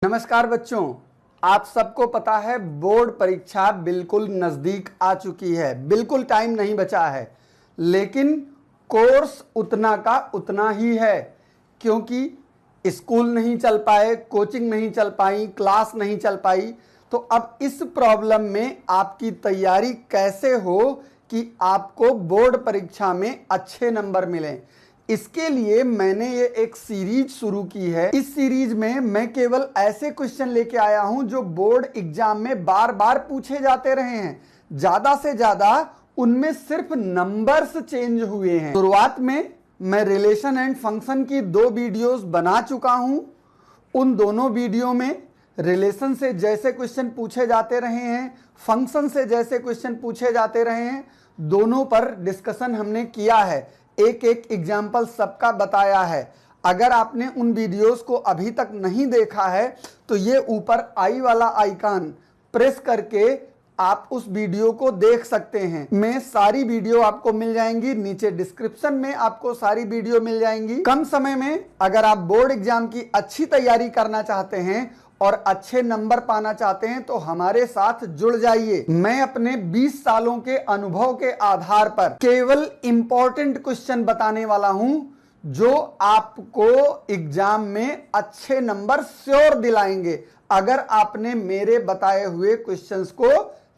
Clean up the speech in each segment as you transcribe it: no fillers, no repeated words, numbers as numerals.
नमस्कार बच्चों, आप सबको पता है बोर्ड परीक्षा बिल्कुल नज़दीक आ चुकी है। बिल्कुल टाइम नहीं बचा है, लेकिन कोर्स उतना का उतना ही है, क्योंकि स्कूल नहीं चल पाए, कोचिंग नहीं चल पाई, क्लास नहीं चल पाई। तो अब इस प्रॉब्लम में आपकी तैयारी कैसे हो कि आपको बोर्ड परीक्षा में अच्छे नंबर मिलें, इसके लिए मैंने ये एक सीरीज शुरू की है। इस सीरीज में मैं केवल ऐसे क्वेश्चन लेके आया हूं जो बोर्ड एग्जाम में बार बार पूछे जाते रहे हैं। ज्यादा से ज्यादा उनमें सिर्फ नंबर्स चेंज हुए हैं। शुरुआत में मैं रिलेशन एंड फंक्शन की 2 वीडियोस बना चुका हूं। उन दोनों वीडियो में रिलेशन से जैसे क्वेश्चन पूछे जाते रहे हैं, फंक्शन से जैसे क्वेश्चन पूछे जाते रहे हैं, दोनों पर डिस्कशन हमने किया है। एक एक एग्जाम्पल सबका बताया है। अगर आपने उन वीडियोस को अभी तक नहीं देखा है तो ये ऊपर आई वाला आइकन प्रेस करके आप उस वीडियो को देख सकते हैं। मैं सारी वीडियो आपको मिल जाएंगी, नीचे डिस्क्रिप्शन में आपको सारी वीडियो मिल जाएंगी। कम समय में अगर आप बोर्ड एग्जाम की अच्छी तैयारी करना चाहते हैं और अच्छे नंबर पाना चाहते हैं तो हमारे साथ जुड़ जाइए। मैं अपने 20 सालों के अनुभव के आधार पर केवल इंपॉर्टेंट क्वेश्चन बताने वाला हूं जो आपको एग्जाम में अच्छे नंबर श्योर दिलाएंगे अगर आपने मेरे बताए हुए क्वेश्चंस को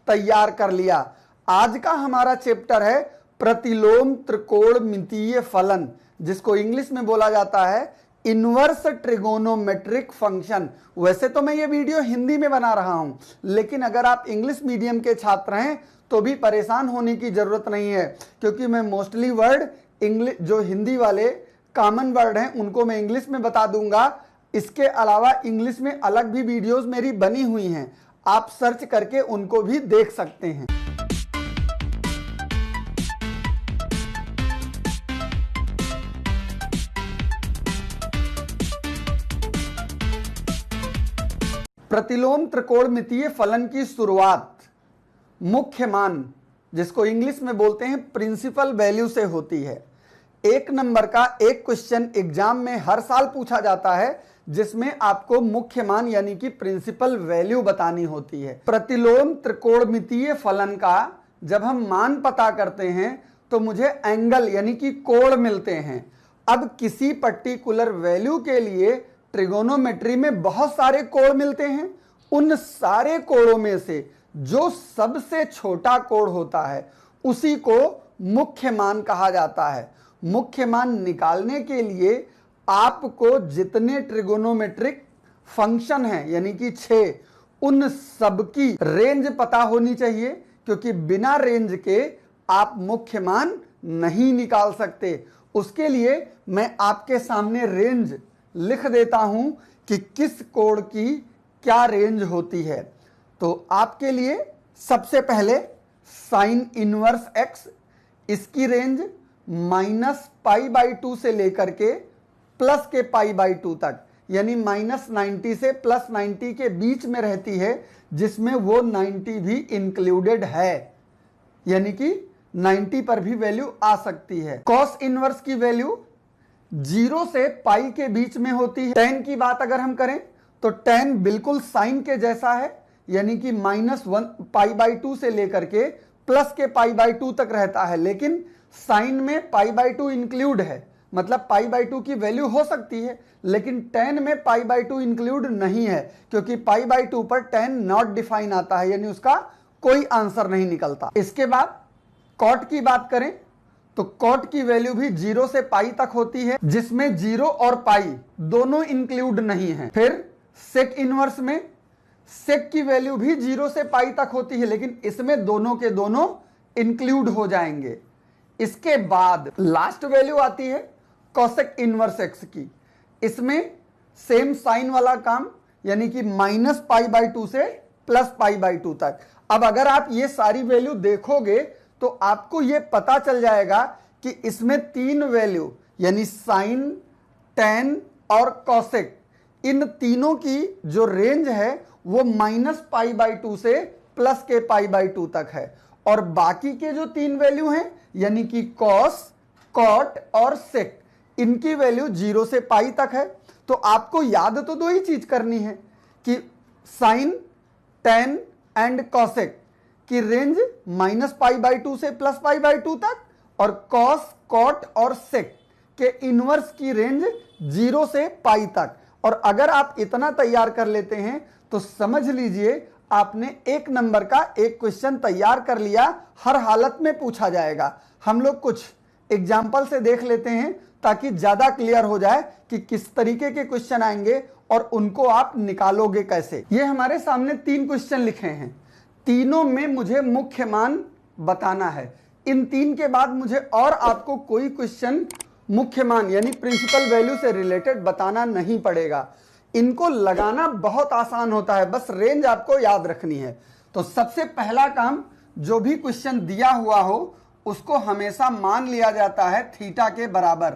तैयार कर लिया। आज का हमारा चैप्टर है प्रतिलोम त्रिकोणमितीय फलन, जिसको इंग्लिश में बोला जाता है इनवर्स ट्रिगोनोमेट्रिक फंक्शन। वैसे तो मैं ये वीडियो हिंदी में बना रहा हूं, लेकिन अगर आप इंग्लिश मीडियम के छात्र हैं तो भी परेशान होने की जरूरत नहीं है, क्योंकि मैं मोस्टली वर्ड इंग्लिश, जो हिंदी वाले कॉमन वर्ड हैं, उनको मैं इंग्लिश में बता दूंगा। इसके अलावा इंग्लिश में अलग भी वीडियोस मेरी बनी हुई हैं, आप सर्च करके उनको भी देख सकते हैं। प्रतिलोम त्रिकोणमितीय फलन की शुरुआत मुख्य मान, जिसको इंग्लिश में बोलते हैं प्रिंसिपल वैल्यू, से होती है। 1 नंबर का एक क्वेश्चन एग्जाम में हर साल पूछा जाता है, जिसमें आपको मुख्य मान यानी कि प्रिंसिपल वैल्यू बतानी होती है। प्रतिलोम त्रिकोणमितीय फलन का जब हम मान पता करते हैं तो मुझे एंगल यानी कि कोण मिलते हैं। अब किसी पर्टिकुलर वैल्यू के लिए ट्रिगोनोमेट्री में बहुत सारे कोण मिलते हैं। उन सारे कोणों में से जो सबसे छोटा कोण होता है उसी को मुख्य मान कहा जाता है। मुख्य मान निकालने के लिए आपको जितने ट्रिगोनोमेट्रिक फंक्शन हैं यानी कि 6, उन सबकी रेंज पता होनी चाहिए, क्योंकि बिना रेंज के आप मुख्य मान नहीं निकाल सकते। उसके लिए मैं आपके सामने रेंज लिख देता हूं कि किस कोण की क्या रेंज होती है। तो आपके लिए सबसे पहले साइन इनवर्स एक्स, इसकी रेंज -π/2 से लेकर के प्लस के π/2 तक, यानी -90 से +90 के बीच में रहती है, जिसमें वो 90 भी इंक्लूडेड है, यानी कि 90 पर भी वैल्यू आ सकती है। कॉस इनवर्स की वैल्यू 0 से पाई के बीच में होती है। tan की बात अगर हम करें तो tan बिल्कुल साइन के जैसा है, यानी कि -1π/2 से लेकर के प्लस के π/2 तक रहता है, लेकिन साइन में π/2 इंक्लूड है, मतलब π/2 की वैल्यू हो सकती है, लेकिन tan में π/2 इंक्लूड नहीं है, क्योंकि π/2 पर tan नॉट डिफाइन आता है, यानी उसका कोई आंसर नहीं निकलता। इसके बाद कॉट की बात करें तो कॉट की वैल्यू भी 0 से पाई तक होती है, जिसमें 0 और पाई दोनों इंक्लूड नहीं है। फिर सेक इनवर्स में सेक की वैल्यू भी 0 से पाई तक होती है, लेकिन इसमें दोनों के दोनों इंक्लूड हो जाएंगे। इसके बाद लास्ट वैल्यू आती है कॉसेक इनवर्स एक्स की। इसमें सेम साइन वाला काम, यानी कि -π/2 से +π/2 तक। अब अगर आप ये सारी वैल्यू देखोगे तो आपको यह पता चल जाएगा कि इसमें 3 वैल्यू यानी साइन, tan और कॉसेक, इन तीनों की जो रेंज है वो -π/2 से प्लस के π/2 तक है, और बाकी के जो 3 वैल्यू हैं यानी कि कॉस, कॉट और सेक, इनकी वैल्यू 0 से पाई तक है। तो आपको याद तो 2 ही चीज करनी है कि साइन, टेन एंड कॉसेक की रेंज -π/2 से +π/2 तक, और कॉस, कॉट और सेक के इनवर्स की रेंज 0 से पाई तक। और अगर आप इतना तैयार कर लेते हैं तो समझ लीजिए आपने 1 नंबर का एक क्वेश्चन तैयार कर लिया, हर हालत में पूछा जाएगा। हम लोग कुछ एग्जाम्पल से देख लेते हैं ताकि ज्यादा क्लियर हो जाए कि किस तरीके के क्वेश्चन आएंगे और उनको आप निकालोगे कैसे। ये हमारे सामने 3 क्वेश्चन लिखे हैं, तीनों में मुझे मुख्य मान बताना है। इन 3 के बाद मुझे और आपको कोई क्वेश्चन मुख्य मान यानी प्रिंसिपल वैल्यू से रिलेटेड बताना नहीं पड़ेगा। इनको लगाना बहुत आसान होता है, बस रेंज आपको याद रखनी है। तो सबसे पहला काम, जो भी क्वेश्चन दिया हुआ हो उसको हमेशा मान लिया जाता है थीटा के बराबर।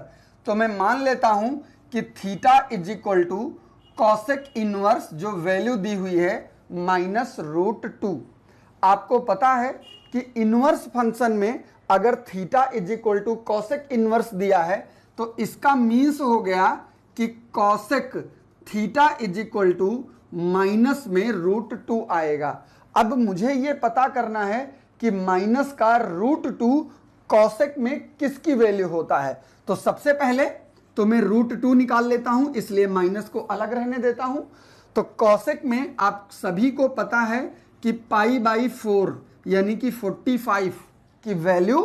तो मैं मान लेता हूं कि theta is equal to cosec inverse, जो वैल्यू दी हुई है, -√2। आपको पता है कि इनवर्स फंक्शन में अगर theta is equal to cosec inverse दिया है तो इसका मीन्स हो गया कि cosec theta is equal to minus में √2 आएगा। अब मुझे ये पता करना है कि माइनस का √2 कॉसेक में किसकी वैल्यू होता है। तो सबसे पहले तो मैं √2 निकाल लेता हूं, इसलिए माइनस को अलग रहने देता हूं। तो कॉसेक में आप सभी को पता है कि π/4 यानी कि 45 की वैल्यू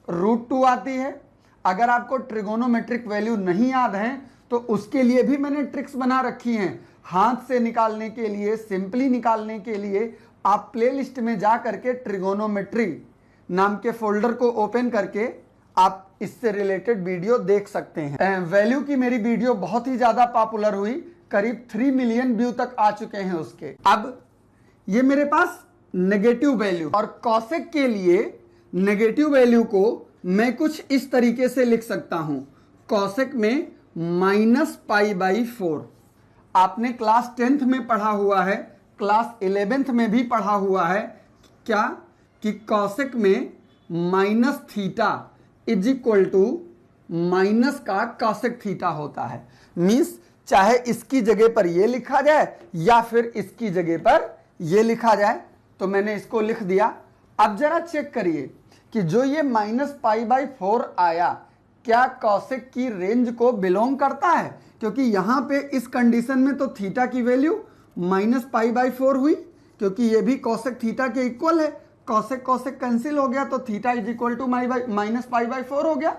√2 आती है। अगर आपको ट्रिगोनोमेट्रिक वैल्यू नहीं याद है तो उसके लिए भी मैंने ट्रिक्स बना रखी हैं। हाथ से निकालने के लिए, सिंपली निकालने के लिए आप प्लेलिस्ट में जा करके ट्रिगोनोमेट्री नाम के फोल्डर को ओपन करके आप इससे रिलेटेड वीडियो देख सकते हैं। वैल्यू की मेरी वीडियो बहुत ही ज्यादा पॉपुलर हुई, करीब 3 मिलियन व्यू तक आ चुके हैं उसके। अब ये मेरे पास नेगेटिव वैल्यू, और कॉसेक के लिए नेगेटिव वैल्यू को मैं कुछ इस तरीके से लिख सकता हूं, कॉसेक में -π/4। आपने क्लास 10th में पढ़ा हुआ है, क्लास 11th में भी पढ़ा हुआ है क्या, कि कॉसेक में minus theta is equal to minus का कॉसेक थीटा होता है। मीन्स चाहे इसकी जगह पर ये लिखा जाए या फिर इसकी जगह पर ये लिखा जाए। तो मैंने इसको लिख दिया। अब जरा चेक करिए कि जो ये -π/4 आया क्या कॉसेक की रेंज को बिलोंग करता है, क्योंकि यहां पे इस कंडीशन में तो थीटा की वैल्यू -π/4 हुई, क्योंकि ये भी कॉसेक थीटा के इक्वल है। कॉसेक कॉसेक कैंसिल हो गया तो थीटा इज इक्वल टू -π/4 हो गया।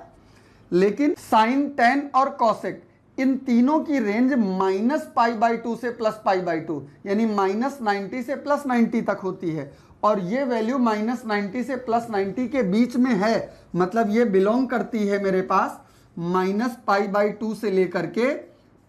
लेकिन साइन, टेन और कॉसेक इन तीनों की रेंज -π/2 से +π/2 यानी -90 से +90 तक होती है, और ये वैल्यू -90 से +90 के बीच में है। मतलब ये बिलोंग करती है मेरे पास -π/2 से लेकर के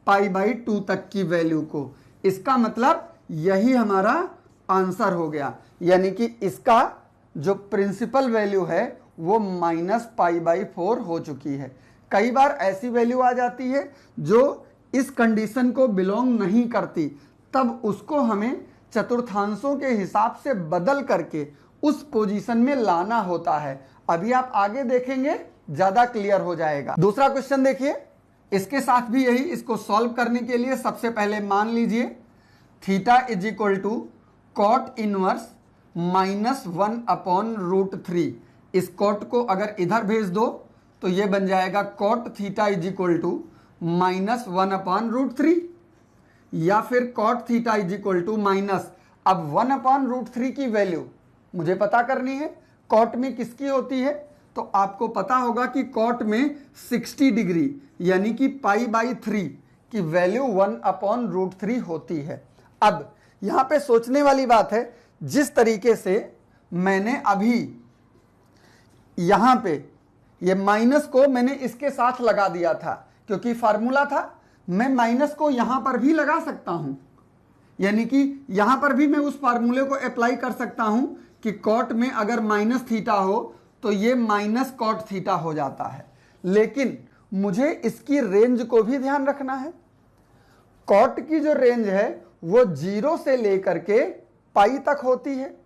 π/2 तक की वैल्यू को। इसका मतलब यही हमारा आंसर हो गया, यानी कि इसका जो प्रिंसिपल वैल्यू है वो -π/4 हो चुकी है। कई बार ऐसी वैल्यू आ जाती है जो इस कंडीशन को बिलोंग नहीं करती, तब उसको हमें चतुर्थांशों के हिसाब से बदल करके उस पोजीशन में लाना होता है। अभी आप आगे देखेंगे ज्यादा क्लियर हो जाएगा। दूसरा क्वेश्चन देखिए, इसके साथ भी यही। इसको सॉल्व करने के लिए सबसे पहले मान लीजिए theta is equal to cot inverse -1/√3। इस कॉट को अगर इधर भेज दो तो ये बन जाएगा cot theta is equal to -1/√3, या फिर cot theta is equal to minus, अब 1/√3 की वैल्यू मुझे पता करनी है कॉट में किसकी होती है। तो आपको पता होगा कि कॉट में 60 डिग्री यानी कि π/3 की वैल्यू 1/√3 होती है। अब यहां पे सोचने वाली बात है, जिस तरीके से मैंने अभी यहां पे ये माइनस को मैंने इसके साथ लगा दिया था क्योंकि फार्मूला था, मैं माइनस को यहां पर भी लगा सकता हूं, यानी कि यहां पर भी मैं उस फार्मूले को अप्लाई कर सकता हूं कि कॉट में अगर माइनस थीटा हो तो ये माइनस कॉट थीटा हो जाता है। लेकिन मुझे इसकी रेंज को भी ध्यान रखना है। कॉट की जो रेंज है वो 0 से लेकर के पाई तक होती है,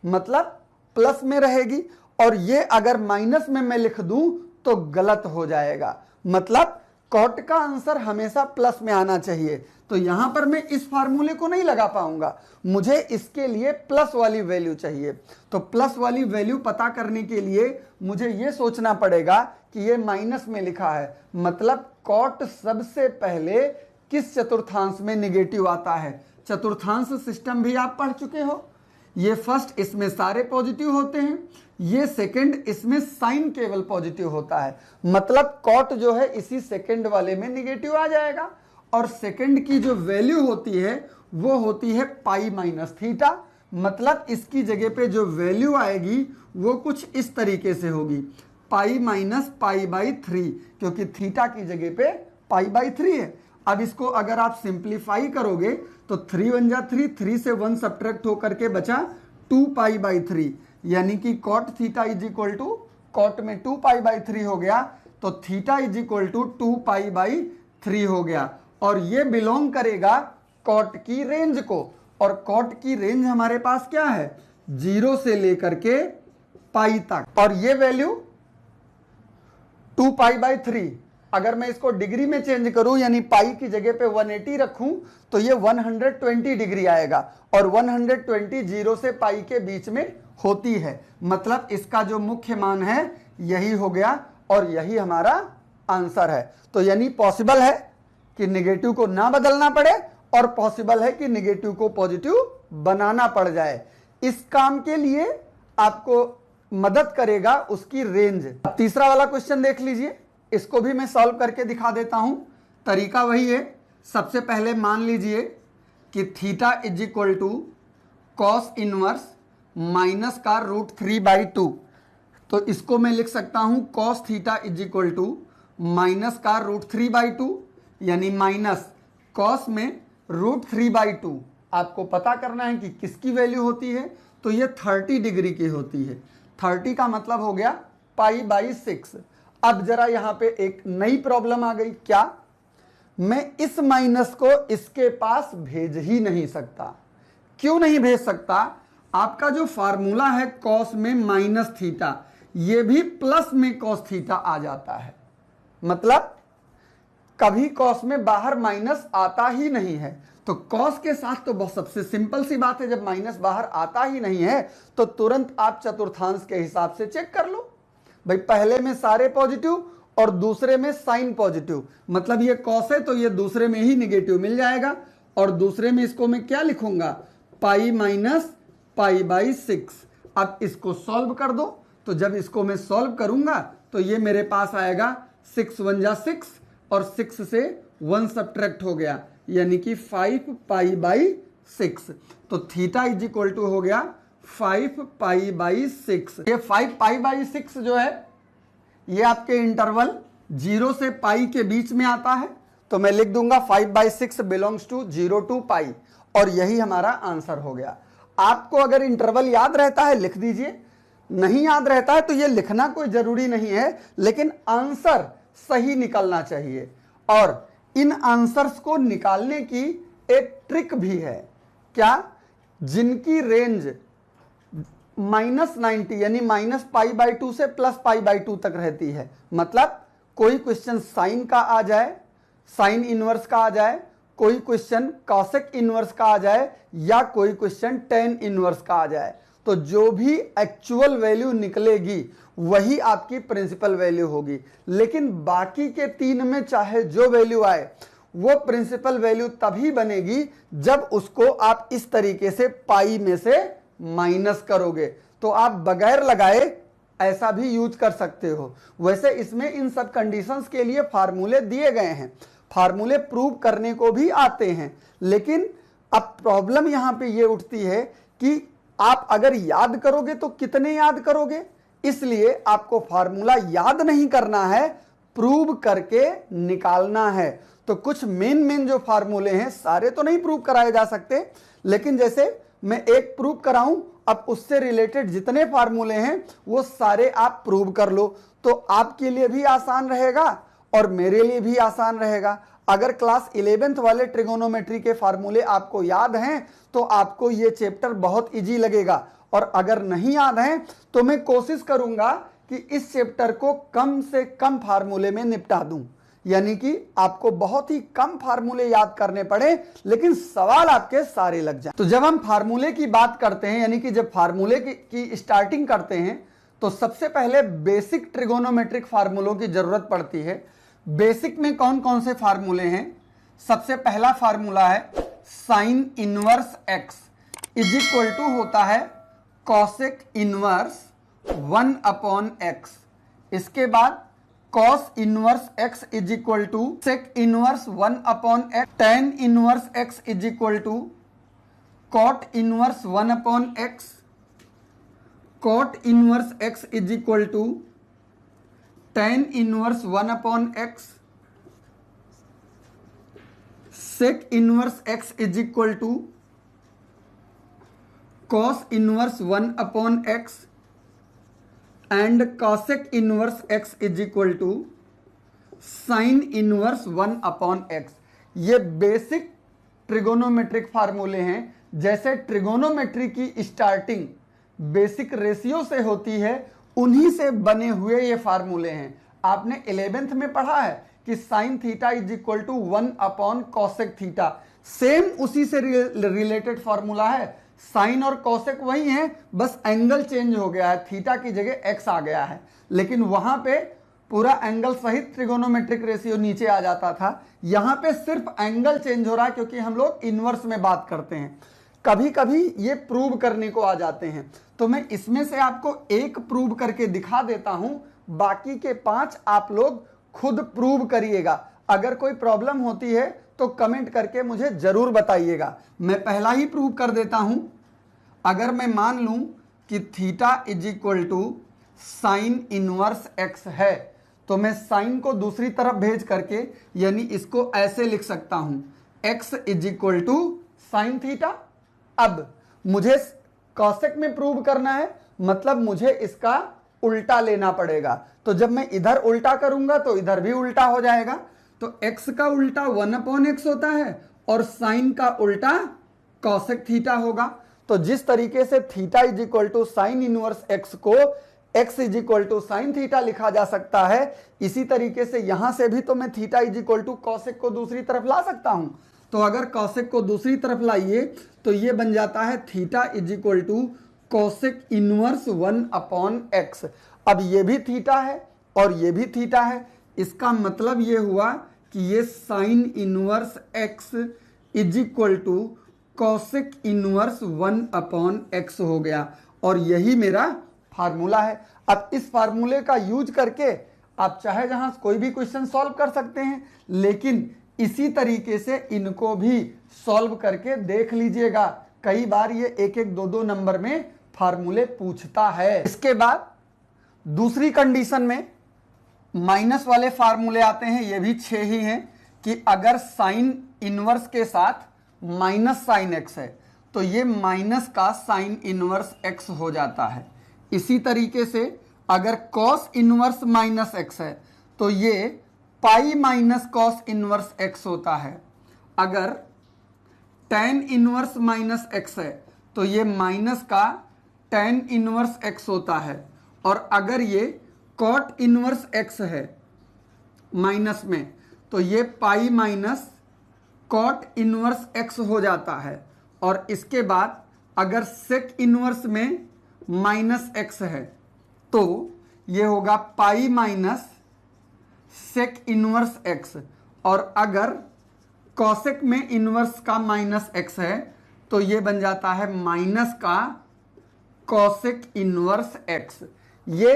मतलब प्लस में रहेगी, और ये अगर माइनस में मैं लिख दूं तो गलत हो जाएगा। मतलब कॉट का आंसर हमेशा प्लस में आना चाहिए। तो यहां पर मैं इस फार्मूले को नहीं लगा पाऊंगा, मुझे इसके लिए प्लस वाली वैल्यू चाहिए। तो प्लस वाली वैल्यू पता करने के लिए मुझे यह सोचना पड़ेगा कि ये माइनस में लिखा है, मतलब कॉट सबसे पहले किस चतुर्थांश में निगेटिव आता है। चतुर्थांश सिस्टम भी आप पढ़ चुके हो। ये फर्स्ट, इसमें सारे पॉजिटिव होते हैं, ये सेकंड, इसमें साइन केवल पॉजिटिव होता है, मतलब कॉट जो है इसी सेकंड वाले में निगेटिव आ जाएगा। और सेकंड की जो वैल्यू होती है वो होती है पाई माइनस थीटा, मतलब इसकी जगह पे जो वैल्यू आएगी वो कुछ इस तरीके से होगी, पाई माइनस पाई बाई 3, क्योंकि थीटा की जगह पे पाई बाई 3 है। अब इसको अगर आप सिंप्लीफाई करोगे तो 3 1 जा 3, 3 से 1 सब्ट्रैक्ट होकर के बचा 2 पाई बाई 3, यानी कि cot theta is equal to, cot में 2 पाई बाई 3 हो गया, तो theta is equal to 2 pi by 3 हो गया। और ये बिलोंग करेगा कॉट की रेंज को, और कॉट की रेंज हमारे पास क्या है, 0 से लेकर के पाई तक। और ये वैल्यू 2 पाई बाई 3, अगर मैं इसको डिग्री में चेंज करूं यानी पाई की जगह पे 180 रखूं तो ये 120 डिग्री आएगा, और 120 0 से पाई के बीच में होती है, मतलब इसका जो मुख्य मान है यही हो गया, और यही हमारा आंसर है। तो यानी पॉसिबल है कि निगेटिव को ना बदलना पड़े, और पॉसिबल है कि निगेटिव को पॉजिटिव बनाना पड़ जाए। इस काम के लिए आपको मदद करेगा उसकी रेंज। तीसरा वाला क्वेश्चन देख लीजिए, इसको भी मैं सॉल्व करके दिखा देता हूं। तरीका वही है, सबसे पहले मान लीजिए कि theta is equal to cos inverse minus का √3/2, तो इसको मैं लिख सकता हूं cos theta is equal to minus का √3/2, यानी माइनस कॉस में √3/2। आपको पता करना है कि किसकी वैल्यू होती है, तो ये 30 डिग्री की होती है। 30 का मतलब हो गया पाई बाई 6। अब जरा यहां पे एक नई प्रॉब्लम आ गई, क्या, मैं इस माइनस को इसके पास भेज ही नहीं सकता। क्यों नहीं भेज सकता, आपका जो फार्मूला है कॉस में माइनस थीटा, ये भी प्लस में कॉस थीटा आ जाता है, मतलब कभी कॉस में बाहर माइनस आता ही नहीं है। तो कॉस के साथ तो बहुत सबसे सिंपल सी बात है, जब माइनस बाहर आता ही नहीं है तो तुरंत आप चतुर्थांश के हिसाब से चेक कर लो। भाई पहले में सारे पॉजिटिव और दूसरे में साइन पॉजिटिव, मतलब ये कॉस है तो ये दूसरे में ही निगेटिव मिल जाएगा, और दूसरे में इसको मैं क्या लिखूंगा, पाई माइनस पाई बाई 6। अब इसको सॉल्व कर दो, तो जब इसको मैं सॉल्व करूंगा तो ये मेरे पास आएगा 6 1 जा 6, और 6 से 1 सब्ट्रैक्ट हो गया, यानी कि 5 पाई बाई 6। तो थीटा इज इक्वल टू हो गया 5 पाई बाई 6। ये 5 पाई बाई 6 जो है ये आपके इंटरवल 0 से पाई के बीच में आता है, तो मैं लिख दूंगा 5/6 बिलोंग्स टू 0 to पाई, और यही हमारा आंसर हो गया। आपको अगर इंटरवल याद रहता है लिख दीजिए, नहीं याद रहता है तो ये लिखना कोई जरूरी नहीं है, लेकिन आंसर सही निकलना चाहिए। और इन आंसर्स को निकालने की एक ट्रिक भी है, क्या, जिनकी रेंज -90 यानी -π/2 से +π/2 तक रहती है, मतलब कोई क्वेश्चन साइन का आ जाए, साइन इनवर्स का आ जाए, कोई क्वेश्चन कॉसेक इनवर्स का आ जाए, या कोई क्वेश्चन टेन इनवर्स का आ जाए, तो जो भी एक्चुअल वैल्यू निकलेगी वही आपकी प्रिंसिपल वैल्यू होगी। लेकिन बाकी के 3 में चाहे जो वैल्यू आए वो प्रिंसिपल वैल्यू तभी बनेगी जब उसको आप इस तरीके से पाई में से माइनस करोगे। तो आप बगैर लगाए ऐसा भी यूज कर सकते हो। वैसे इसमें इन सब कंडीशंस के लिए फार्मूले दिए गए हैं, फार्मूले प्रूव करने को भी आते हैं, लेकिन अब प्रॉब्लम यहां पे ये उठती है कि आप अगर याद करोगे तो कितने याद करोगे, इसलिए आपको फार्मूला याद नहीं करना है, प्रूव करके निकालना है। तो कुछ मेन जो फार्मूले हैं सारे तो नहीं प्रूव कराए जा सकते, लेकिन जैसे मैं एक प्रूव कराऊं, अब उससे रिलेटेड जितने फार्मूले हैं वो सारे आप प्रूव कर लो, तो आपके लिए भी आसान रहेगा और मेरे लिए भी आसान रहेगा। अगर क्लास 11th वाले ट्रिगोनोमेट्री के फार्मूले आपको याद हैं तो आपको ये चैप्टर बहुत इजी लगेगा, और अगर नहीं याद हैं तो मैं कोशिश करूंगा कि इस चैप्टर को कम से कम फार्मूले में निपटा दूं। यानी कि आपको बहुत ही कम फार्मूले याद करने पड़े लेकिन सवाल आपके सारे लग जाए। तो जब हम फार्मूले की बात करते हैं, यानी कि जब फार्मूले की स्टार्टिंग करते हैं, तो सबसे पहले बेसिक ट्रिगोनोमेट्रिक फार्मूलों की जरूरत पड़ती है। बेसिक में कौन कौन से फार्मूले हैं? सबसे पहला फार्मूला है sine inverse x is equal to होता है कॉसेक इनवर्स 1/x। इसके बाद cos inverse x is equal to sec inverse 1/x, tan inverse x is equal to cot inverse 1/x, cot inverse x is equal to tan inverse 1/x, sec inverse x is equal to cos inverse 1/x and cosec inverse x is equal to sine inverse 1/x। ये basic trigonometric फार्मूले हैं। जैसे trigonometry की starting basic ratio से होती है, उन्हीं से बने हुए ये फार्मूले हैं। आपने 11th में पढ़ा है कि sine theta is equal to 1/cosec थीटा, सेम उसी से रिलेटेड फार्मूला है। साइन और कॉसेक वही है, बस एंगल चेंज हो गया है, थीटा की जगह एक्स आ गया है, लेकिन वहां पे पूरा एंगल सहित ट्रिगोनोमेट्रिक रेशियो नीचे आ जाता था। यहां पे सिर्फ एंगल चेंज हो रहा है क्योंकि हम लोग इनवर्स में बात करते हैं। कभी कभी ये प्रूव करने को आ जाते हैं, तो मैं इसमें से आपको एक प्रूव करके दिखा देता हूं, बाकी के 5 आप लोग खुद प्रूव करिएगा। अगर कोई प्रॉब्लम होती है तो कमेंट करके मुझे जरूर बताइएगा। मैं पहला ही प्रूव कर देता हूं। अगर मैं मान लूं कि theta is equal to sine inverse x है, तो मैं साइन को दूसरी तरफ भेज करके यानी इसको ऐसे लिख सकता हूं, x is equal to sine theta. अब मुझे कॉसेक में प्रूव करना है, मतलब मुझे इसका उल्टा लेना पड़ेगा। तो जब मैं इधर उल्टा करूंगा तो इधर भी उल्टा हो जाएगा। तो x का उल्टा 1/x होता है और साइन का उल्टा कॉसेक थीटा होगा। तो जिस तरीके से theta is equal to sine inverse x को x is equal to sine theta लिखा जा सकता है, इसी तरीके से यहां से भी तो मैं theta is equal to cosec को दूसरी तरफ ला सकता हूं। तो अगर कॉसेक को दूसरी तरफ लाइए तो ये बन जाता है theta is equal to cosec inverse 1/x। अब ये भी थीटा है और ये भी थीटा है, इसका मतलब ये हुआ कि ये sine inverse x is equal to cosec inverse 1/x हो गया, और यही मेरा फार्मूला है। अब इस फार्मूले का यूज करके आप चाहे जहां कोई भी क्वेश्चन सॉल्व कर सकते हैं, लेकिन इसी तरीके से इनको भी सॉल्व करके देख लीजिएगा। कई बार ये 1-1, 2-2 नंबर में फार्मूले पूछता है। इसके बाद दूसरी कंडीशन में माइनस वाले फार्मूले आते हैं, ये भी 6 ही हैं, कि अगर साइन इनवर्स के साथ माइनस साइन एक्स है तो ये माइनस का साइन इनवर्स एक्स हो जाता है। इसी तरीके से अगर कॉस इनवर्स माइनस एक्स है तो ये pi minus cos inverse x होता है। अगर tan इनवर्स माइनस एक्स है तो ये माइनस का tan इनवर्स एक्स होता है, और अगर ये कॉट इनवर्स एक्स है माइनस में तो ये pi minus cot inverse x हो जाता है। और इसके बाद अगर सेक इनवर्स में माइनस एक्स है तो ये होगा pi minus sec inverse x, और अगर कॉसेक में इनवर्स का माइनस एक्स है तो ये बन जाता है माइनस का कॉसेक इनवर्स एक्स। ये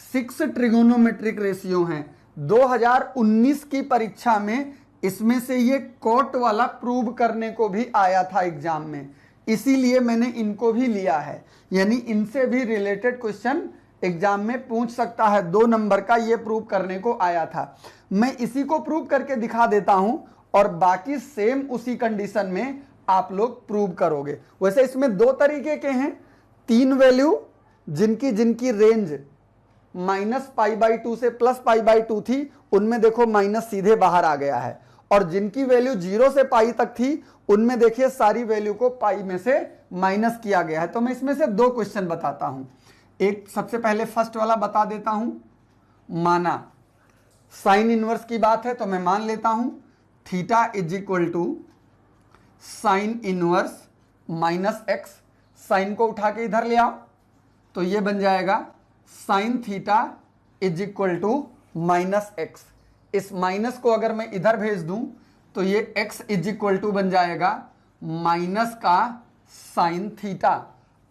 6 ट्रिगोनोमेट्रिक रेशियो हैं। 2019 की परीक्षा में इसमें से ये कॉट वाला प्रूव करने को भी आया था एग्जाम में, इसीलिए मैंने इनको भी लिया है। यानी इनसे भी रिलेटेड क्वेश्चन एग्जाम में पूछ सकता है। 2 नंबर का ये प्रूव करने को आया था। मैं इसी को प्रूव करके दिखा देता हूं और बाकी सेम उसी कंडीशन में आप लोग प्रूव करोगे। वैसे इसमें 2 तरीके के हैं, 3 वैल्यू जिनकी रेंज -π/2 से +π/2 थी, उनमें देखो माइनस सीधे बाहर आ गया है, और जिनकी वैल्यू 0 से π तक थी उनमें देखिए सारी वैल्यू को पाई में से माइनस किया गया है। तो मैं इसमें से 2 क्वेश्चन बताता हूं। एक सबसे पहले फर्स्ट वाला बता देता हूं। माना साइन इनवर्स की बात है तो मैं मान लेता हूं theta is equal to sine inverse minus x. Sine को उठा के इधर ले आओ तो ये बन जाएगा sine theta is equal to minus x. इस माइनस को अगर मैं इधर भेज दूं तो ये x इज इक्वल टू बन जाएगा माइनस का साइन थीटा।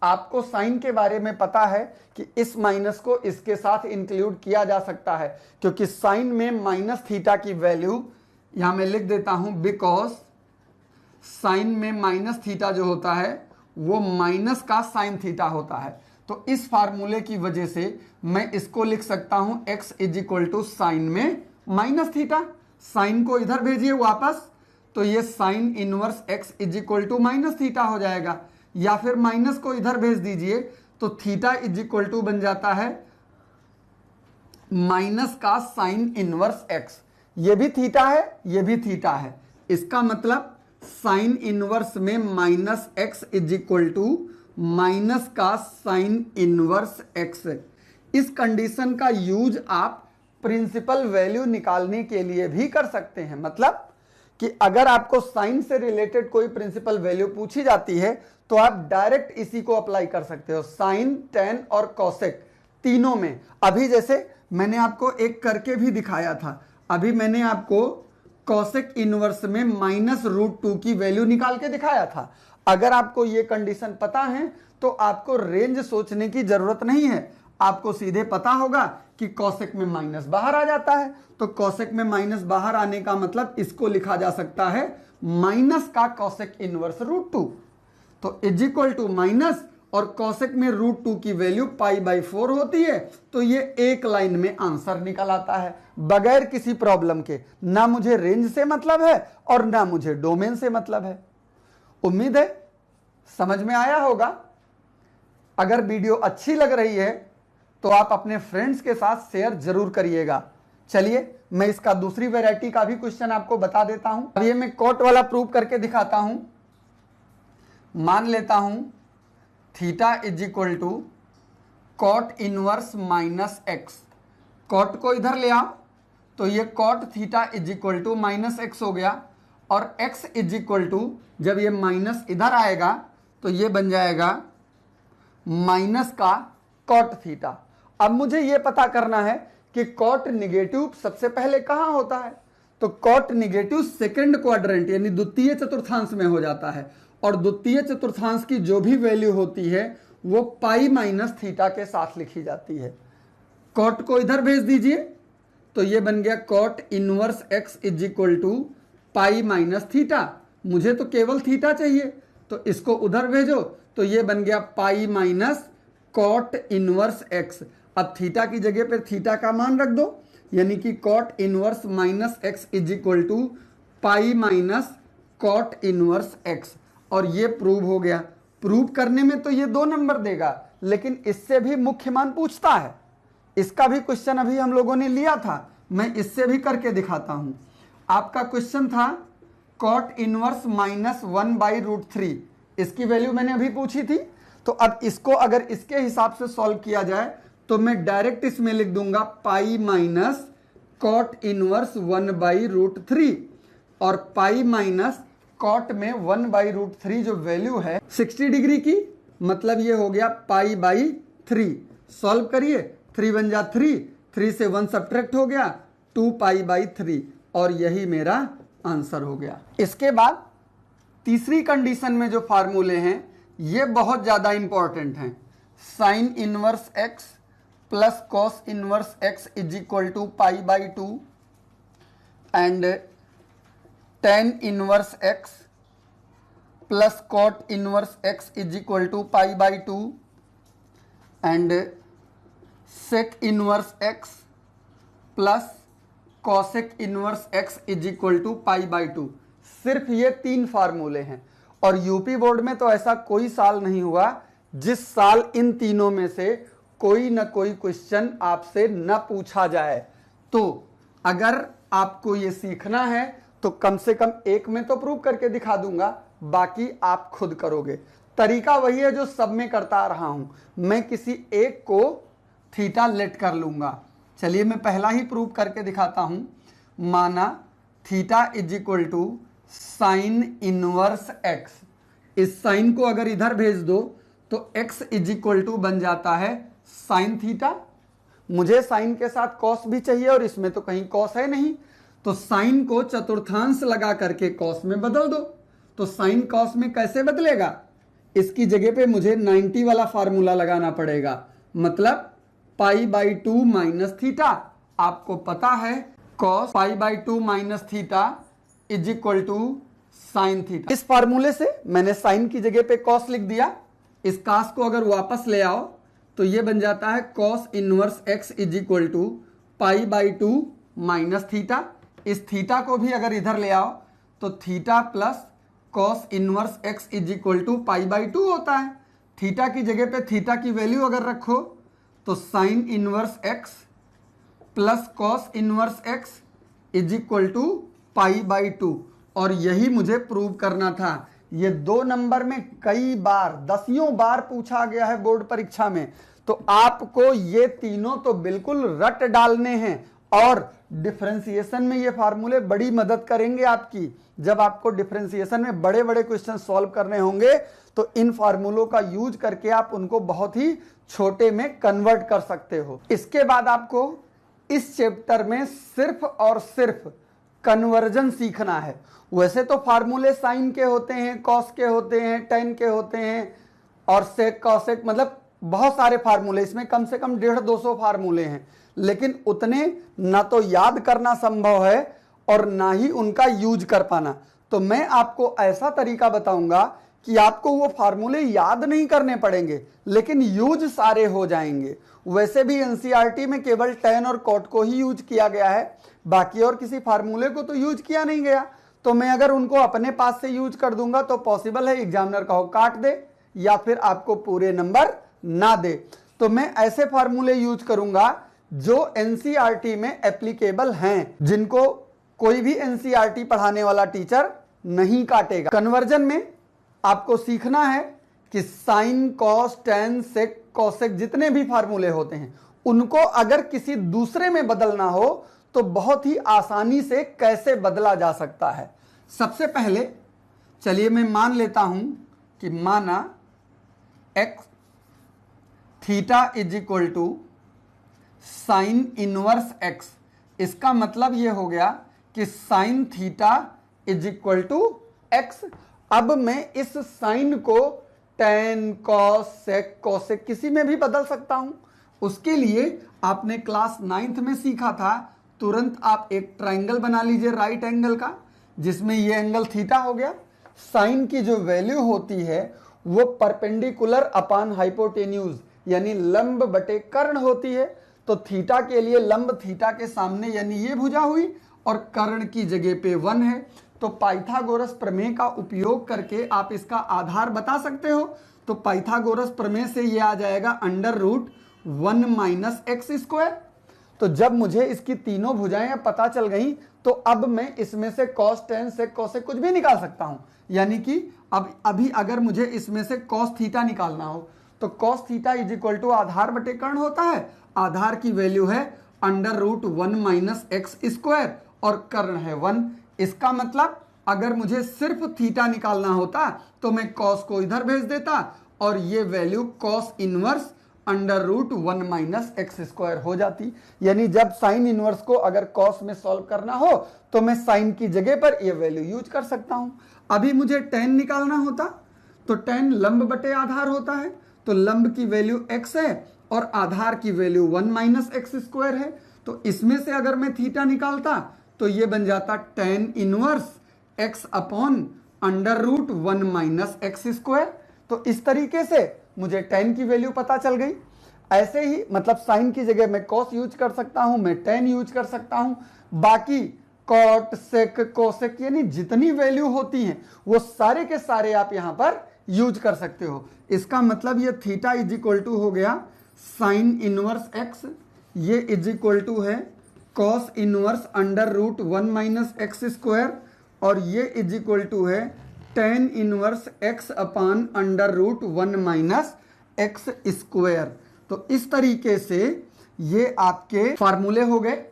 आपको साइन के बारे में पता है कि इस माइनस को इसके साथ इंक्लूड किया जा सकता है, क्योंकि साइन में माइनस थीटा की वैल्यू यहां मैं लिख देता हूं, बिकॉज साइन में माइनस थीटा जो होता है वो माइनस का साइन थीटा होता है। तो इस फार्मूले की वजह से मैं इसको लिख सकता हूं x is equal to sine में माइनस थीटा। साइन को इधर भेजिए वापस तो ये sine inverse x is equal to minus theta हो जाएगा, या फिर माइनस को इधर भेज दीजिए तो थीटा इज इक्वल टू बन जाता है माइनस का साइन इनवर्स x। ये भी थीटा है, ये भी थीटा है, इसका मतलब साइन इनवर्स में minus x is equal to minus का साइन इनवर्स x। इस कंडीशन का यूज आप प्रिंसिपल वैल्यू निकालने के लिए भी कर सकते हैं। मतलब कि अगर आपको साइन से रिलेटेड कोई प्रिंसिपल वैल्यू पूछी जाती है तो आप डायरेक्ट इसी को अप्लाई कर सकते हो, साइन, टेन और कॉसेक तीनों में। अभी जैसे मैंने आपको एक करके भी दिखाया था, अभी मैंने आपको कॉसेक इनवर्स में -√2 की वैल्यू निकाल के दिखाया था। अगर आपको ये कंडीशन पता है तो आपको रेंज सोचने की जरूरत नहीं है, आपको सीधे पता होगा कि कॉसेक में माइनस बाहर आ जाता है। तो कॉसेक में माइनस बाहर आने का मतलब इसको लिखा जा सकता है माइनस का कॉसेक इनवर्स √2। तो इज इक्वल टू माइनस, और कॉसेक में √2 की वैल्यू π/4 होती है, तो ये एक लाइन में आंसर निकल आता है बगैर किसी प्रॉब्लम के। ना मुझे रेंज से मतलब है और ना मुझे डोमेन से मतलब है। उम्मीद है समझ में आया होगा। अगर वीडियो अच्छी लग रही है तो आप अपने फ्रेंड्स के साथ शेयर जरूर करिएगा। चलिए मैं इसका दूसरी वैरायटी का भी क्वेश्चन आपको बता देता हूं। अब ये मैं कॉट वाला प्रूव करके दिखाता हूं। मान लेता हूं theta is equal to cot inverse minus x. Cot को इधर ले आओ तो ये cot theta is equal to minus x हो गया, और x इज इक्वल टू जब ये माइनस इधर आएगा तो ये बन जाएगा माइनस का कॉट थीटा। अब मुझे ये पता करना है कि कॉट निगेटिव सबसे पहले कहां होता है। तो कॉट निगेटिव सेकंड क्वाड्रेंट यानी द्वितीय चतुर्थांश में हो जाता है, और द्वितीय चतुर्थांश की जो भी वैल्यू होती है वो π-θ के साथ लिखी जाती है। कॉट को इधर भेज दीजिए तो ये बन गया cot inverse x is equal to π-θ। मुझे तो केवल थीटा चाहिए तो इसको उधर भेजो तो ये बन गया π- कॉट इनवर्स x। अब थीटा की जगह पर थीटा का मान रख दो, यानी कि cot inverse minus x is equal to π- cot inverse x। और ये प्रूव हो गया। प्रूव करने में तो ये 2 नंबर देगा, लेकिन इससे भी मुख्य मान पूछता है। इसका भी क्वेश्चन अभी हम लोगों ने लिया था, मैं इससे भी करके दिखाता हूं। आपका क्वेश्चन था कॉट इनवर्स -1/√3, इसकी वैल्यू मैंने अभी पूछी थी। तो अब इसको अगर इसके हिसाब से सॉल्व किया जाए तो मैं डायरेक्ट इसमें लिख दूंगा π- कॉट इनवर्स 1/√3, और π- कॉट में 1/√3 जो वैल्यू है 60 डिग्री की, मतलब ये हो गया π/3। सॉल्व करिए, 3 बन जा 3, 3 से 1 सब्ट्रैक्ट हो गया 2π/3, और यही मेरा आंसर हो गया। इसके बाद तीसरी कंडीशन में जो फार्मूले हैं ये बहुत ज्यादा इंपॉर्टेंट हैं। Sine inverse x plus cos inverse x is equal to π/2 and tan inverse x plus cot inverse x is equal to π/2 and sec inverse x plus cosec inverse x is equal to π/2। सिर्फ ये 3 फार्मूले हैं, और UP board में तो ऐसा कोई साल नहीं हुआ जिस साल इन तीनों में से कोई न कोई क्वेश्चन आपसे न पूछा जाए। तो अगर आपको ये सीखना है तो कम से कम एक में तो प्रूव करके दिखा दूंगा, बाकी आप खुद करोगे। तरीका वही है जो सब में करता आ रहा हूं। मैं किसी एक को थीटा लेट कर लूंगा, चलिए मैं पहला ही प्रूव करके दिखाता हूं। माना theta is equal to sine inverse x, इस साइन को अगर इधर भेज दो तो x इज इक्वल टू बन जाता है साइन थीटा। मुझे साइन के साथ कॉस भी चाहिए और इसमें तो कहीं कॉस है नहीं, तो साइन को चतुर्थांश लगा करके कॉस में बदल दो। तो साइन कॉस में कैसे बदलेगा, इसकी जगह पे मुझे 90 वाला फार्मूला लगाना पड़ेगा, मतलब पाई बाई 2 माइनस थीटा। आपको पता है cos pi by 2 minus theta is equal to sine theta. इस फार्मूले से मैंने साइन की जगह पे कॉस लिख दिया। इस कास को अगर वापस ले आओ तो ये बन जाता है cos inverse x is equal to pi by 2 minus theta. इस थीटा को भी अगर इधर ले आओ तो theta plus cos inverse x is equal to pi by 2 होता है। थीटा की जगह पे थीटा की वैल्यू अगर रखो तो sine inverse x plus cos inverse x is equal to pi by 2, और यही मुझे प्रूव करना था। ये 2 नंबर में कई बार, दसियों बार पूछा गया है बोर्ड परीक्षा में, तो आपको ये तीनों तो बिल्कुल रट डालने हैं। और डिफरेंशिएशन में ये फार्मूले बड़ी मदद करेंगे आपकी। जब आपको डिफरेंशिएशन में बड़े बड़े क्वेश्चन सॉल्व करने होंगे तो इन फार्मूलों का यूज करके आप उनको बहुत ही छोटे में कन्वर्ट कर सकते हो। इसके बाद आपको इस चैप्टर में सिर्फ और सिर्फ कन्वर्जन सीखना है। वैसे तो फार्मूले साइन के होते हैं, कॉस के होते हैं, टेन के होते हैं और सेक कॉसेक, मतलब बहुत सारे फार्मूले, इसमें कम से कम 150-200 फार्मूले हैं, लेकिन उतने ना तो याद करना संभव है और ना ही उनका यूज कर पाना। तो मैं आपको ऐसा तरीका बताऊंगा कि आपको वो फार्मूले याद नहीं करने पड़ेंगे लेकिन यूज सारे हो जाएंगे। वैसे भी एनसीईआरटी में केवल टेन और कॉट को ही यूज किया गया है, बाकी और किसी फार्मूले को तो यूज किया नहीं गया। तो मैं अगर उनको अपने पास से यूज कर दूंगा तो पॉसिबल है एग्जामिनर कहो काट दे या फिर आपको पूरे नंबर ना दे। तो मैं ऐसे फार्मूले यूज करूंगा जो एनसीईआरटी में एप्लीकेबल हैं, जिनको कोई भी एनसीईआरटी पढ़ाने वाला टीचर नहीं काटेगा। कन्वर्जन में आपको सीखना है कि साइन, कॉस, टेन, सेक, कॉसेक जितने भी फार्मूले होते हैं उनको अगर किसी दूसरे में बदलना हो तो बहुत ही आसानी से कैसे बदला जा सकता है। सबसे पहले चलिए मैं मान लेता हूं कि माना x theta is equal to sine inverse x. इसका मतलब यह हो गया कि sine theta is equal to x. अब मैं इस साइन को टेन, कॉस, सेक, कॉसेक किसी में भी बदल सकता हूं। उसके लिए आपने क्लास 9th में सीखा था, तुरंत आप एक ट्राइंगल बना लीजिए राइट एंगल का, जिसमें ये एंगल थीटा हो गया। साइन की जो वैल्यू होती है वो परपेंडिकुलर अपॉन हाइपोटेन्यूज यानी लंब बटे कर्ण होती है। तो थीटा के लिए लंब थीटा के सामने यानी ये भुजा हुई और कर्ण की जगह पे 1 है। तो पाइथागोरस प्रमेय का उपयोग करके आप इसका आधार बता सकते हो। तो पाइथागोरस प्रमेय से ये आ जाएगा under root 1 minus x square. तो जब मुझे इसकी तीनों भुजाएं पता चल गई तो अब मैं इसमें से कॉस, टेन, सेक, कॉसेक कुछ भी निकाल सकता हूं। यानी कि अब अभी अगर मुझे इसमें से कॉस थीटा निकालना हो तो cos theta is equal to आधार बटे कर्ण होता है। आधार की वैल्यू है under root 1 minus x square और कर्ण है 1। इसका मतलब अगर मुझे सिर्फ थीटा निकालना होता तो मैं कॉस को इधर भेज देता और ये value cos inverse under root 1 minus x square हो जाती। यानी जब साइन इनवर्स को अगर कॉस में सॉल्व करना हो तो मैं साइन की जगह पर ये वैल्यू यूज कर सकता हूं। अभी मुझे टेन निकालना होता तो टेन लंब बटे आधार होता है, तो लंब की वैल्यू x है और आधार की वैल्यू 1 माइनस एक्स स्क्वायर है। तो इसमें से अगर मैं थीटा निकालता तो ये बन जाता tan inverse x upon under root 1 minus x square. तो इस तरीके से मुझे टेन की वैल्यू पता चल गई। ऐसे ही मतलब साइन की जगह मैं कॉस यूज कर सकता हूं, मैं टेन यूज कर सकता हूं, बाकी कॉट, सेक, कोसेक यानी जितनी वैल्यू होती हैं वो सारे के सारे आप यहां पर यूज कर सकते हो। इसका मतलब ये थीटा इज इक्वल टू हो गया साइन इनवर्स एक्स, ये इज इक्वल टू है cos inverse under root 1 minus x square और ये इज इक्वल टू है tan inverse x upon under root 1 minus x square. तो इस तरीके से ये आपके फार्मूले हो गए।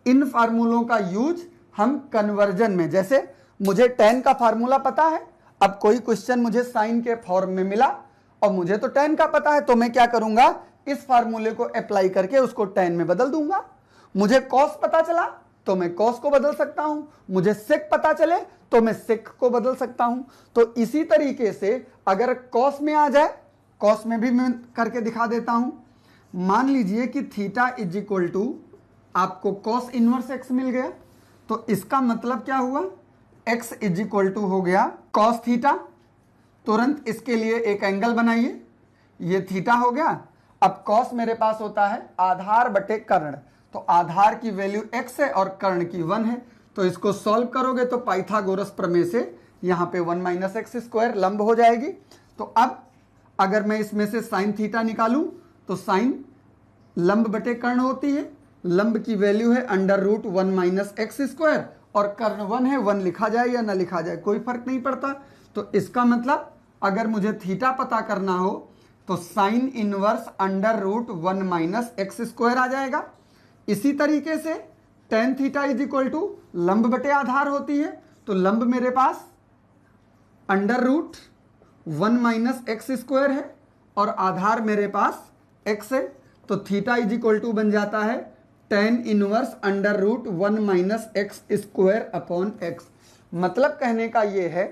इन फार्मूलों का यूज हम कन्वर्जन में, जैसे मुझे tan का फार्मूला पता है, अब कोई क्वेश्चन मुझे साइन के फॉर्म में मिला और मुझे तो tan का पता है, तो मैं क्या करूंगा, इस फार्मूले को अप्लाई करके उसको tan में बदल दूंगा। मुझे cos पता चला तो मैं cos को बदल सकता हूं, मुझे sec पता चले तो मैं sec को बदल सकता हूं। तो इसी तरीके से अगर cos में आ जाए, cos में भी मैं करके दिखा देता हूं। मान लीजिए कि थीटा इज इक्वल टू आपको cos इनवर्स x मिल गया, तो इसका मतलब क्या हुआ, x इज इक्वल टू हो गया cos थीटा। तुरंत इसके लिए एक एंगल बनाइए, ये थीटा हो गया। अब cos मेरे पास होता है आधार बटे कर्ण, तो आधार की वैल्यू x है और कर्ण की 1 है, तो इसको सॉल्व करोगे तो पाइथागोरस प्रमेय से यहाँ पे 1 माइनस एक्स स्क्वायर लंब हो जाएगी। तो अब अगर मैं इसमें से साइन थीटा निकालूं तो साइन लंब बटे कर्ण होती है, लंब की वैल्यू है under root 1 minus x square और कर्ण 1 है, 1 लिखा जाए या ना लिखा जाए कोई फर्क नहीं पड़ता। तो इसका मतलब अगर मुझे थीटा पता करना हो तो sine inverse under root 1 minus x square आ जाएगा। इसी तरीके से tan theta is equal to लंब बटे आधार होती है, तो लंब मेरे पास under root 1 minus x square है और आधार मेरे पास x है, तो थीटा इज इक्वल टू बन जाता है tan inverse under root 1 minus x square upon x. मतलब कहने का ये है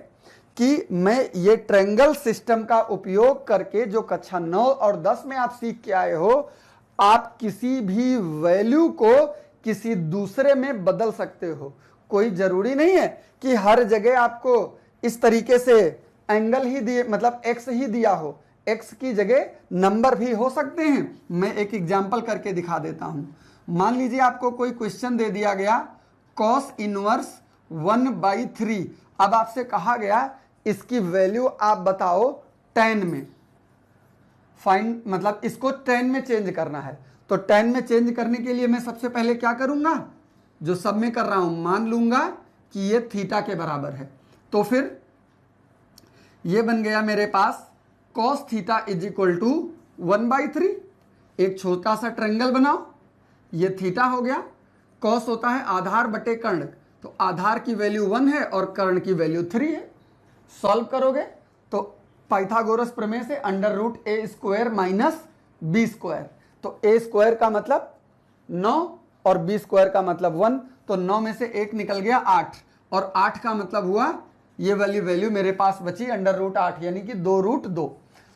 कि मैं ये ट्रायंगल सिस्टम का उपयोग करके जो कक्षा 9 और 10 में आप सीख के आए हो, आप किसी भी वैल्यू को किसी दूसरे में बदल सकते हो। कोई जरूरी नहीं है कि हर जगह आपको इस तरीके से एंगल ही दिए, मतलब x ही दिया हो, x की जगह नंबर भी हो सकते हैं। मैं एक एग्जांपल करके दिखा देता हूं। मान लीजिए आपको कोई क्वेश्चन दे दिया गया cos इनवर्स 1/3। अब आपसे कहा गया इसकी वैल्यू आप बताओ tan में, फाइंड, मतलब इसको tan में चेंज करना है। तो tan में चेंज करने के लिए मैं सबसे पहले क्या करूंगा, जो सब में कर रहा हूं, मान लूंगा कि ये थीटा के बराबर है। तो फिर ये बन गया मेरे पास cos theta is equal to 1/3। एक छोटा सा ट्रायंगल बनाओ, ये थीटा हो गया, cos होता है आधार बटे कर्ण, तो आधार की वैल्यू 1 है और कर्ण की वैल्यू 3 है। सॉल्व करोगे तो पाइथागोरस प्रमेय से अंडर रूट ए स्क्वायर माइनस बी स्क्वायर, तो ए स्क्वायर का मतलब 9 और बी स्क्वायर का मतलब 1, तो 9 में से 1 निकल गया 8 और 8 का मतलब हुआ ये वाली वैल्यू मेरे पास बची अंडर रूट 8 यानी कि 2√2।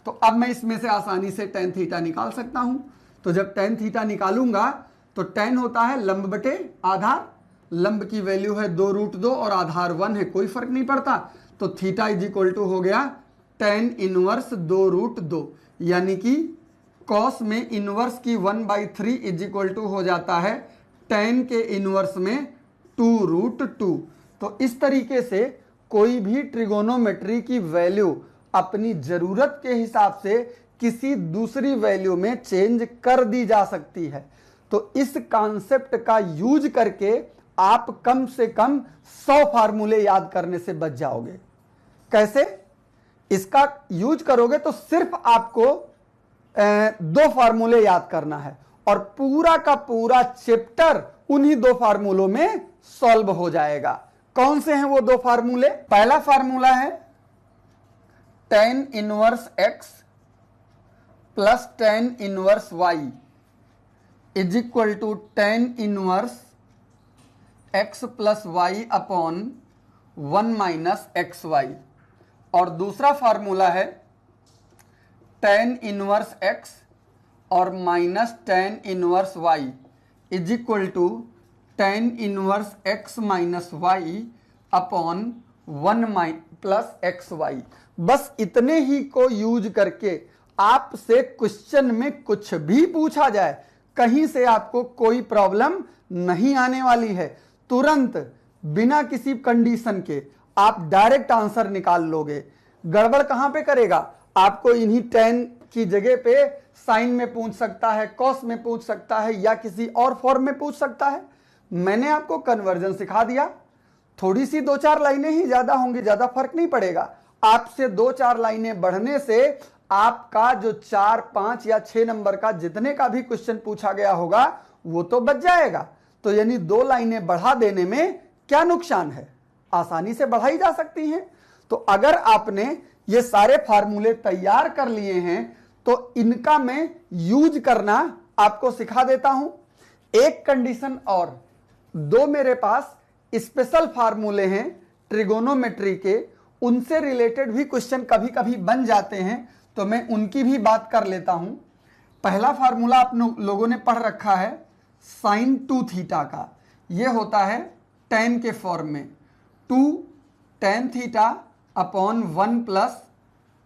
तो अब मैं इसमें से आसानी से टेन थीटा निकाल सकता हूं। तो जब टेन थीटा निकालूंगा तो टेन होता है लंब बटे आधार, लंब की वैल्यू है 2√2 और आधार 1 है, कोई फर्क नहीं पड़ता। तो थीटा इज इक्वल टू हो गया टेन इनवर्स 2√2, यानी कि कॉस में इनवर्स की 1/3 इज इक्वल टू हो जाता है टेन के इनवर्स में 2√2। तो इस तरीके से कोई भी ट्रिगोनोमेट्री की वैल्यू अपनी जरूरत के हिसाब से किसी दूसरी वैल्यू में चेंज कर दी जा सकती है। तो इस कॉन्सेप्ट का यूज करके आप कम से कम 100 फार्मूले याद करने से बच जाओगे। कैसे? इसका यूज करोगे तो सिर्फ आपको 2 फार्मूले याद करना है और पूरा का पूरा चैप्टर उन्हीं 2 फार्मूलों में सॉल्व हो जाएगा। कौन से हैं वो 2 फार्मूले? पहला फार्मूला है tan inverse x plus tan inverse y is equal to tan inverse x plus y upon 1 minus x y. और दूसरा फार्मूला है tan इनवर्स x और minus tan inverse y is equal to tan inverse x minus y upon 1 plus x y. बस इतने ही को use करके आपसे question में कुछ भी पूछा जाए, कहीं से आपको कोई प्रॉब्लम नहीं आने वाली है। तुरंत बिना किसी कंडीशन के आप डायरेक्ट आंसर निकाल लोगे। गड़बड़ कहां पे करेगा? आपको इन्हीं tan की जगह पे साइन में पूछ सकता है, कॉस में पूछ सकता है या किसी और फॉर्म में पूछ सकता है। मैंने आपको कन्वर्जन सिखा दिया, थोड़ी सी 2-4 लाइनें ही ज्यादा होंगी, ज्यादा फर्क नहीं पड़ेगा। आपसे 2-4 लाइनें बढ़ने से आपका जो 4, 5 या 6 नंबर का जितने का भी क्वेश्चन पूछा गया होगा वो तो बच जाएगा। तो यानी 2 लाइनें बढ़ा देने में क्या नुकसान है, आसानी से बढ़ाई जा सकती हैं। तो अगर आपने ये सारे फार्मूले तैयार कर लिए हैं तो इनका मैं यूज करना आपको सिखा देता हूं। एक कंडीशन और, 2 मेरे पास स्पेशल फार्मूले हैं ट्रिगोनोमेट्री के, उनसे रिलेटेड भी क्वेश्चन कभी कभी बन जाते हैं, तो मैं उनकी भी बात कर लेता हूं। पहला फार्मूला आप लोगों ने पढ़ रखा है साइन 2 थीटा का, यह होता है tan के फॉर्म में 2 tan theta upon 1 plus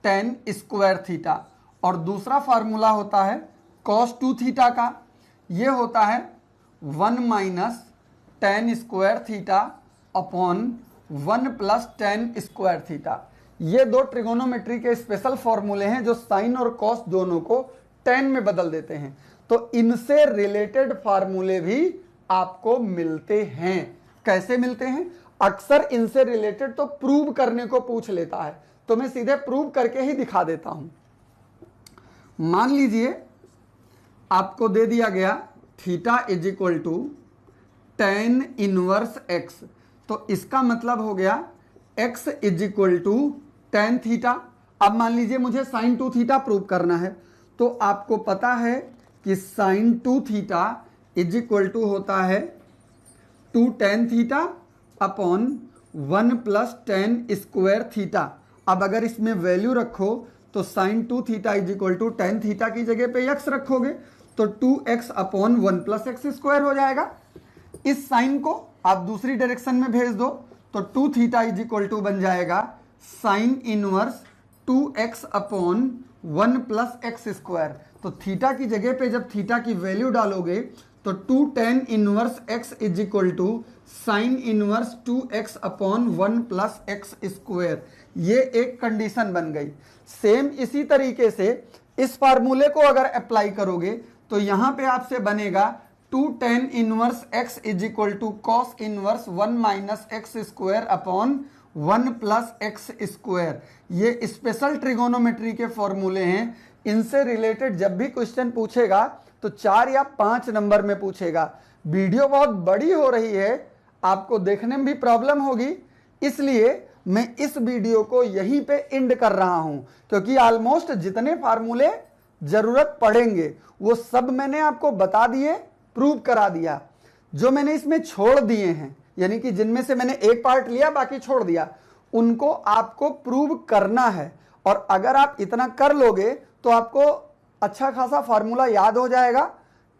tan square theta. और दूसरा फार्मूला होता है cos 2 थीटा का, यह होता है 1 minus tan square theta upon 1 plus tan square theta. ये 2 ट्रिगोनोमेट्री के स्पेशल फॉर्मूले हैं जो साइन और कॉस दोनों को tan में बदल देते हैं। तो इनसे रिलेटेड फार्मूले भी आपको मिलते हैं। कैसे मिलते हैं? अक्सर इनसे रिलेटेड तो प्रूव करने को पूछ लेता है, तो मैं सीधे प्रूव करके ही दिखा देता हूं। मान लीजिए आपको दे दिया गया theta is equal to tan inverse x, तो इसका मतलब हो गया x is equal to tan theta. अब मान लीजिए मुझे साइन 2 थीटा प्रूव करना है, तो आपको पता है कि sine 2 theta is equal to होता है 2 tan theta upon 1 plus tan square theta. अब अगर इसमें वैल्यू रखो तो sine 2 theta is equal to tan theta की जगह पे x रखोगे तो 2x upon 1 plus x square हो जाएगा। इस साइन को आप दूसरी डायरेक्शन में भेज दो तो 2 थीटा इज इक्वल टू बन जाएगा sign inverse 2x upon 1 plus x square. तो थीटा की जगह पे जब थीटा की वैल्यू डालोगे तो 2 tan inverse x is equal to sine inverse 2x upon 1 plus x square. ये एक कंडीशन बन गई। सेम इसी तरीके से इस फार्मूले को अगर अप्लाई करोगे तो यहां पे आपसे बनेगा 2 tan inverse x is equal to cos inverse 1 minus x square upon 1 plus x square. ये स्पेशल ट्रिगोनोमेट्री के फॉर्मूले हैं। इनसे रिलेटेड जब भी क्वेश्चन पूछेगा तो 4 या 5 नंबर में पूछेगा। वीडियो बहुत बड़ी हो रही है, आपको देखने में भी प्रॉब्लम होगी, इसलिए मैं इस वीडियो को यहीं पे एंड कर रहा हूं, क्योंकि ऑलमोस्ट जितने फार्मूले जरूरत पड़ेंगे वो सब मैंने आपको बता दिए, प्रूव करा दिया। जो मैंने इसमें छोड़ दिए हैं, यानी कि जिनमें से मैंने एक पार्ट लिया बाकी छोड़ दिया, उनको आपको प्रूव करना है। और अगर आप इतना कर लोगे तो आपको अच्छा खासा फार्मूला याद हो जाएगा,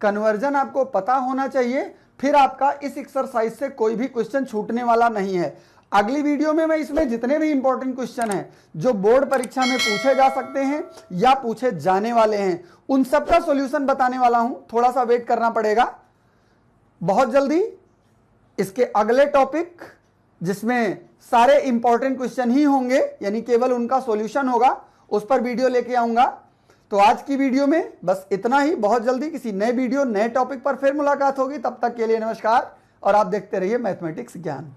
कन्वर्जन आपको पता होना चाहिए, फिर आपका इस एक्सरसाइज से कोई भी क्वेश्चन छूटने वाला नहीं है। अगली वीडियो में मैं इसमें जितने भी इंपॉर्टेंट क्वेश्चन हैं जो बोर्ड परीक्षा में पूछे जा सकते हैं या पूछे जाने वाले हैं, उन सब का सॉल्यूशन बताने वाला हूं। थोड़ा सा वेट करना पड़ेगा, बहुत जल्दी इसके अगले टॉपिक जिसमें सारे इंपॉर्टेंट क्वेश्चन ही होंगे, यानी केवल उनका सॉल्यूशन होगा, उस पर वीडियो लेके आऊंगा। तो आज की वीडियो में बस इतना ही। बहुत जल्दी किसी नए वीडियो नए टॉपिक पर फिर मुलाकात होगी। तब तक के लिए नमस्कार और आप देखते रहिए मैथमेटिक्स ज्ञान।